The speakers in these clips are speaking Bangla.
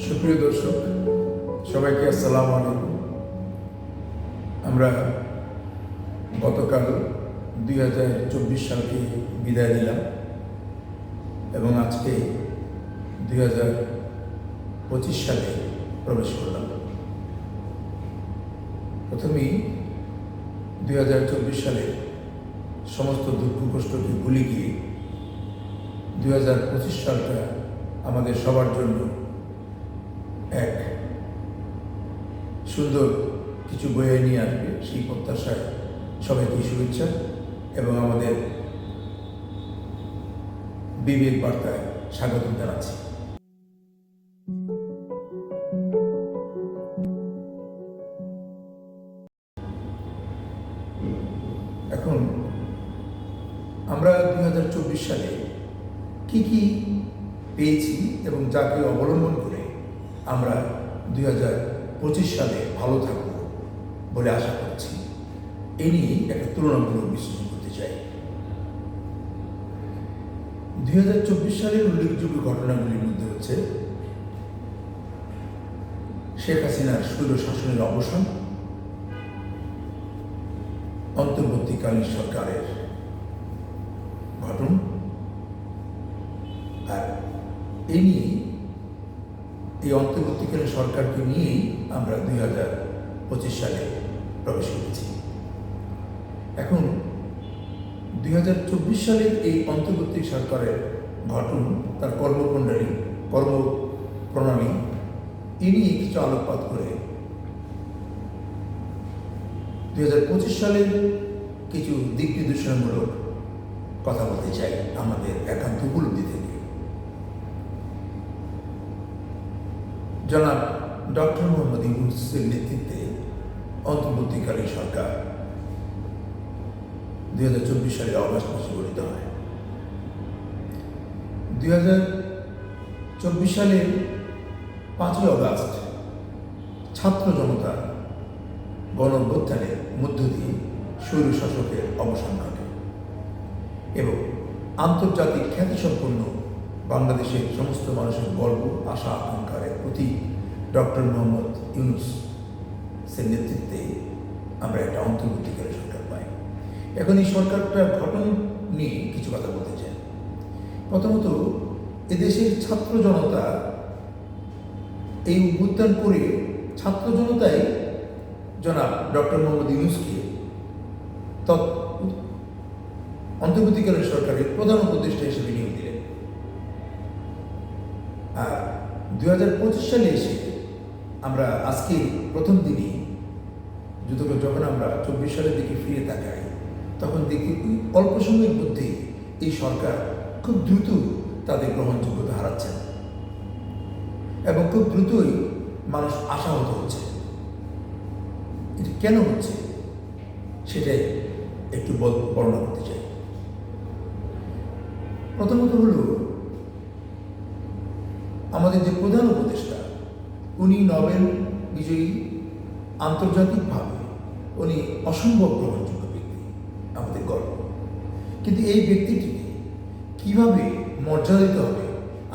সুপ্রিয় দর্শক, সবাইকে আসসালামু আলাইকুম। আমরা গতকাল 2024 সালকে বিদায় দিলাম এবং আজকে 2025 সালে প্রবেশ করলাম। প্রথমেই 2024 সালে সমস্ত দুঃখ কষ্টকে ভুলে গিয়ে 2025 সালটা আমাদের সবার জন্য এক সুন্দর কিছু বয়ে নিয়ে আসবে, সেই প্রত্যাশায় সবাইকে শুভেচ্ছা এবং আমাদের বিবেক বার্তায় স্বাগত জানাচ্ছি। এখন আমরা 2024 সালে কি কি পেয়েছি এবং যাকে অবলম্বন করে আমরা 2025 সালে ভালো থাকব বলে আশা করছি, এই নিয়ে একটা তুলনামূলক বিশ্লেষণ করতে চাই। 2024 সালের উল্লেখযোগ্য ঘটনাগুলির মধ্যে হচ্ছে শেখ হাসিনার স্বৈর শাসনের অবসান, অন্তর্বর্তীকালীন সরকারের গঠন, আর এই অন্তর্বর্তীকালীন সরকারকে নিয়েই আমরা 2025 সালে প্রবেশ করেছি। এখন 2024 সালের এই অন্তর্বর্তী সরকারের গঠন, তার কর্মপ্রণালী এ নিয়ে কিছু আলোকপাত করে 2025 সালের কিছু দিক নির্দেশনামূলক কথা বলতে চাই আমাদের একান্ত উপলব্ধি থেকে। জনাব ডক্টর মোহাম্মদ ইউনূসের নেতৃত্বে অন্তর্বর্তীকালীন সরকার 2024 সালের অগাস্ট মাসে গঠিত হয়। 2024 সালের 5ই অগাস্ট ছাত্র জনতার গণ-অভ্যুত্থানের মধ্য দিয়ে স্বৈর শাসকের অবসান ঘটে এবং আন্তর্জাতিক খ্যাতিসম্পন্ন বাংলাদেশের সমস্ত মানুষের গর্ব, আশা, আকাঙ্ক্ষার প্রতীক ডক্টর মোহাম্মদ ইউনূসের নেতৃত্বে আমরা একটা অন্তর্বর্তীকালীন সরকার পাই। এখন এই সরকারটার গঠন নিয়ে কিছু কথা বলতে চাই। প্রথমত, এদেশের ছাত্র জনতা এই অভ্যুত্থান করে ছাত্র জনতাই জনাব ডক্টর মোহাম্মদ ইউনূসকে অন্তর্বর্তীকালীন সরকারের প্রধান উপদেষ্টা হিসেবে নিয়োগ দিলেন। আর 2025 সালে এসে আমরা আজকে প্রথম দিনই যখন আমরা 24 সালের দিকে ফিরে তাকাই, তখন দেখি অল্প সময়ের মধ্যেই এই সরকার খুব দ্রুত তাদের গ্রহণযোগ্যতা হারাচ্ছেন এবং খুব দ্রুতই মানুষ আশাহত হচ্ছে। এটা কেন হচ্ছে সেটাই একটু বর্ণনা করতে চাই। প্রথমত হলো, আমাদের যে প্রধান উপদেষ্টা, উনি নোবেল বিজয়ী, আন্তর্জাতিকভাবে উনি অসম্ভব গ্রহণযোগ্য ব্যক্তি, আমাদের গর্ব। কিন্তু এই ব্যক্তিটিকে কিভাবে মর্যাদা দিতে হবে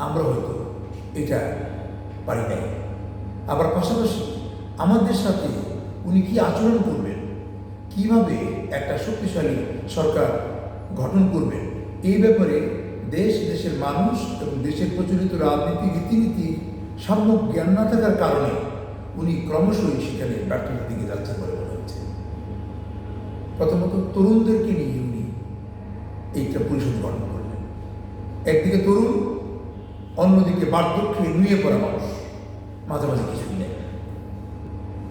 আমরা হয়তো এটা পারি নাই। আবার পাশাপাশি আমাদের সাথে উনি কি আচরণ করবেন, কিভাবে একটা শক্তিশালী সরকার গঠন করবেন, এই ব্যাপারে দেশের মানুষ এবং দেশের প্রচলিত রাজনীতি রীতিনীতির সম্যক জ্ঞান না থাকার কারণে উনি ক্রমশই সেখানে ব্যর্থতার দিকে যাচ্ছেন বলে মনে হচ্ছে। প্রথমত, তরুণদেরকে নিয়ে উনি এইটা পরিষদ গঠন করলেন। একদিকে তরুণ, অন্যদিকে বার্ধক্যে নুয়ে পড়া মানুষ, মাঝামাঝি কিছুই নেই।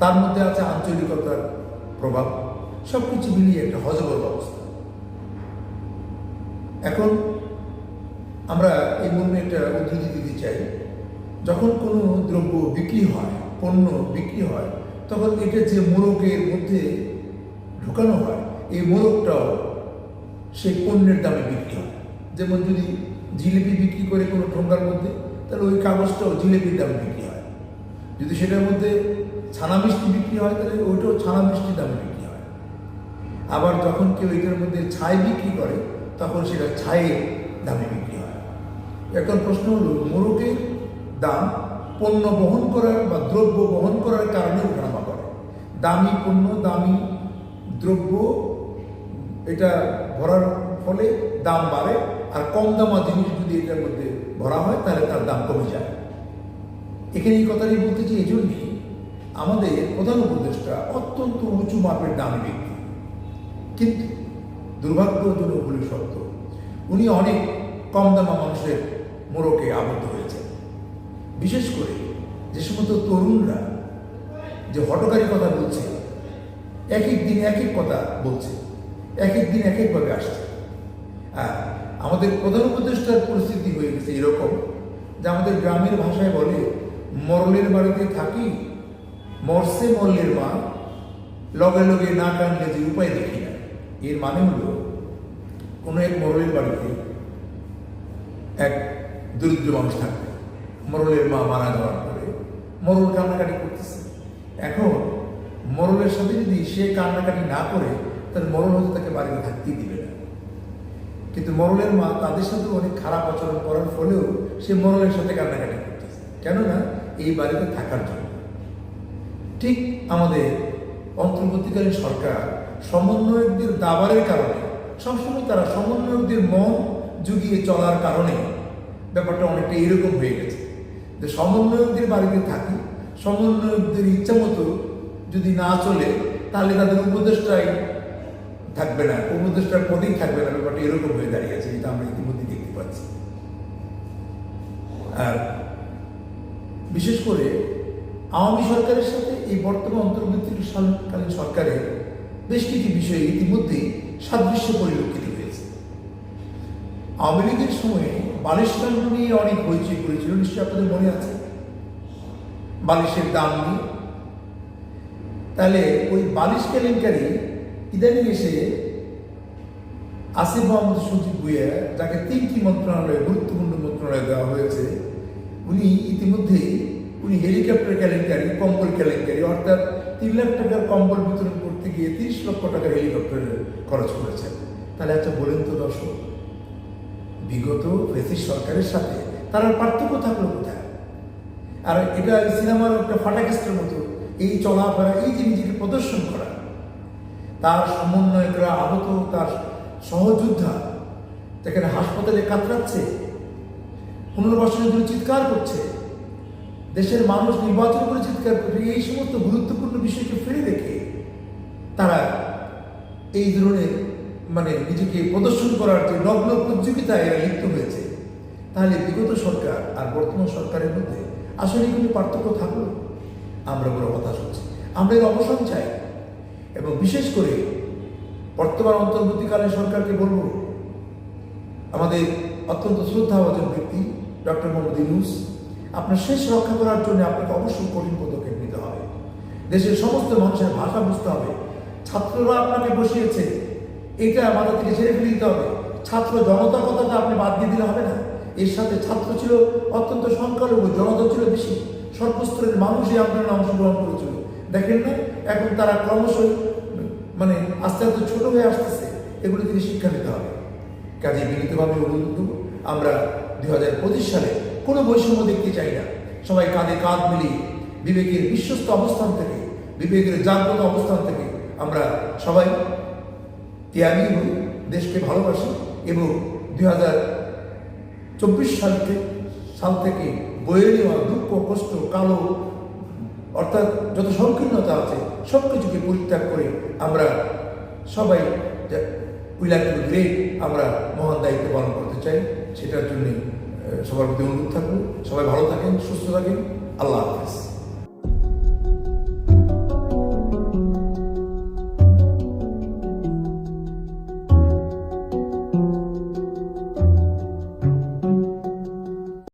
তার মধ্যে আছে আঞ্চলিকতার প্রভাব, সব কিছু মিলিয়ে একটা হজবর অবস্থা। এখন আমরা এই মর্মে একটা উদ্ধৃতি দিতে চাই, যখন কোনো দ্রব্য বিক্রি হয়, পণ্য বিক্রি হয়, তখন এটা যে মোড়কের মধ্যে ঢুকানো হয়, এই মোড়কটাও সেই পণ্যের দামে বিক্রি হয়। যেমন যদি জিলিপি বিক্রি করে কোনো ঠোঙ্গার মধ্যে, তাহলে ওই কাগজটাও জিলিপির দামে বিক্রি হয়। যদি সেটার মধ্যে ছানা মিষ্টি বিক্রি হয়, তাহলে ওইটাও ছানা মিষ্টির দামে বিক্রি হয়। আবার যখন কেউ এটার মধ্যে ছাই বিক্রি করে, তখন সেটা ছাইয়ের দামে বিক্রি হয়। এখন প্রশ্ন হলো, মোড়কের দাম পণ্য বহন করার বা দ্রব্য বহন করার কারণে ওঠানামা করে। দামি পণ্য, দামি দ্রব্য এটা ভরার ফলে দাম বাড়ে, আর কম দামা জিনিস যদি এটার মধ্যে ভরা হয় তাহলে তার দাম কমে যায়। এখানে এই কথাটি বলতে চাই, এই জন্যই আমাদের প্রধান উপদেষ্টা অত্যন্ত উঁচু মাপের দামি ব্যক্তি, কিন্তু দুর্ভাগ্যজনক বলে সত্য উনি অনেক কম দামা মানুষের মোড়কে আবদ্ধ হয়েছেন। বিশেষ করে যে সমস্ত তরুণরা যে হটকারী কথা বলছে, এক এক দিন এক এক কথা বলছে, এক এক দিন এক একভাবে আসছে। আর আমাদের প্রধান উপদেষ্টার পরিস্থিতি হয়ে গেছে এরকম যে আমাদের গ্রামের ভাষায় বলে, মরলের বাড়িতে থাকি মরছে মরলের মা, লগে লগে না কানলে যে উপায় দেখি না। এর মানে হলো কোনো এক মরলের বাড়িতে এক দরিদ্র মানুষ থাকবে, মরলের মা মারা যাওয়ার পরে মরল কান্নাকাটি করতেছে। এখন মরলের সাথে যদি সে কান্নাকাটি না করে তাহলে মরল হয়তো তাকে বাড়িতে থাকতেই দিবে না। কিন্তু মরলের মা তাদের সাথে অনেক খারাপ আচরণ করার ফলেও সে মরলের সাথে কান্নাকাটি করতেছে, কেননা এই বাড়িতে থাকার জন্য। ঠিক আমাদের অন্তর্বর্তীকালীন সরকার সমন্বয়কদের দাবারের কারণে, সবসময় তারা সমন্বয়কদের মন জুগিয়ে চলার কারণে ব্যাপারটা অনেকটা এরকম হয়ে গেছে যে সমন্বয়কদের বাড়িতে থাকি, সমন্বয়কদের ইচ্ছা মতো যদি না চলে তাহলে তাদের উপদেষ্টাই থাকবে না, উপদেষ্টার পদেই থাকবে না। ব্যাপারটা এরকম হয়ে দাঁড়িয়েছে, এটা আমরা ইতিমধ্যে দেখতে পাচ্ছি। আর বিশেষ করে আওয়ামী সরকারের সাথে এই বর্তমান অন্তর্বর্তীকালীন সরকারের বেশ কিছু বিষয়ে ইতিমধ্যেই সাদৃশ্য পরিলক্ষিত হয়েছে। আওয়ামী লীগের সময়ে বালিশ কাণ্ড নিয়ে অনেক হইচই করেছিল, নিশ্চয়ই আপনাদের মনে আছে, বালিশের দাম নিয়ে। তাহলে ওই বালিশ কেলেঙ্কারি ইদানিং এসে আসিফ মোহাম্মদ সজীব ভুঁইয়া, যাকে 3টি মন্ত্রণালয়ে গুরুত্বপূর্ণ মন্ত্রণালয় দেওয়া হয়েছে, উনি হেলিকপ্টার কেলেঙ্কারি, কম্বল কেলেঙ্কারি, অর্থাৎ 3 লাখ টাকার কম্বল বিতরণ করতে গিয়ে 30 লক্ষ টাকার হেলিকপ্টারের খরচ করেছেন। তাহলে আচ্ছা বলেন তো দর্শক, বিগত ফ্যাসিস্ট সরকারের সাথে তার পার্থক্য থাকলো কোথায়? আর এটা সিনেমার একটা ফাটাকেস্টের মতো এই চলাফেরা, এই যে নিজেকে প্রদর্শন করা, তার সমন্বয়করা আহত, তার সহযোদ্ধা যেখানে হাসপাতালে কাতরাচ্ছে, পুনর্বাসনের জন্য চিৎকার করছে, দেশের মানুষ নির্বাচন করে চিৎকার করছে, এই সমস্ত গুরুত্বপূর্ণ বিষয়কে ফেলে রেখে তারা এই ধরনের নিজেকে প্রদর্শন করার যে নগ্ন প্রতিযোগিতায় এরা লিপ্ত হয়েছে। তাহলে বিগত সরকার আর বর্তমান সরকারের মধ্যে আসলে কোনো পার্থক্য থাকলো? আমরা বড় হতাশ হচ্ছি, আমরা এর অবসান চাই। এবং বিশেষ করে বর্তমান অন্তর্বর্তীকালীন সরকারকে বলবো, আমাদের অত্যন্ত শ্রদ্ধাভাজন ব্যক্তি ডক্টর মোহাম্মদ ইউনূস, আপনার শেষ রক্ষা করার জন্য আপনাকে অবশ্যই কঠিন পদক্ষেপ নিতে হবে। দেশের সমস্ত মানুষের ভাষা বুঝতে হবে। ছাত্ররা আপনাকে বসিয়েছে, এটা মাথা থেকে ছেড়ে ফেলে দিতে হবে। ছাত্র জনতা কথাটা আপনি বাদ দিয়ে দিলে হবে না। এর সাথে ছাত্র ছিল অত্যন্ত সংখ্যালঘু, জনতা ছিল বেশি, সর্বস্তরের মানুষ এই আন্দোলনে অংশগ্রহণ করেছিল। দেখেন না এখন তারা ক্রমশই আস্তে আস্তে ছোট হয়ে আসতেছে। এগুলো থেকে শিক্ষা নিতে হবে। কাজে মিলিতভাবে অনুরোধ, আমরা 2025 সালে কোনো বৈষম্য দেখতে চাই না। সবাই কাঁধে কাঁধ মিলিয়ে বিবেকের বিশ্বস্ত অবস্থান থেকে, বিবেকের জাগ্রত অবস্থান থেকে আমরা সবাই ত্যাগী হই, দেশকে ভালোবাসি এবং 2024 সাল থেকে বয়ে নেওয়া দুঃখ, কষ্ট, কালো অর্থাৎ যত সংকীর্ণতা আছে সব কিছুকে পরিত্যাগ করে আমরা সবাই গ্রেট, আমরা মহান দায়িত্ব পালন করতে চাই। সেটার জন্য সবার প্রতি অনুরোধ থাকবো। সবাই ভালো থাকেন, সুস্থ থাকেন। আল্লাহ হাফেজ।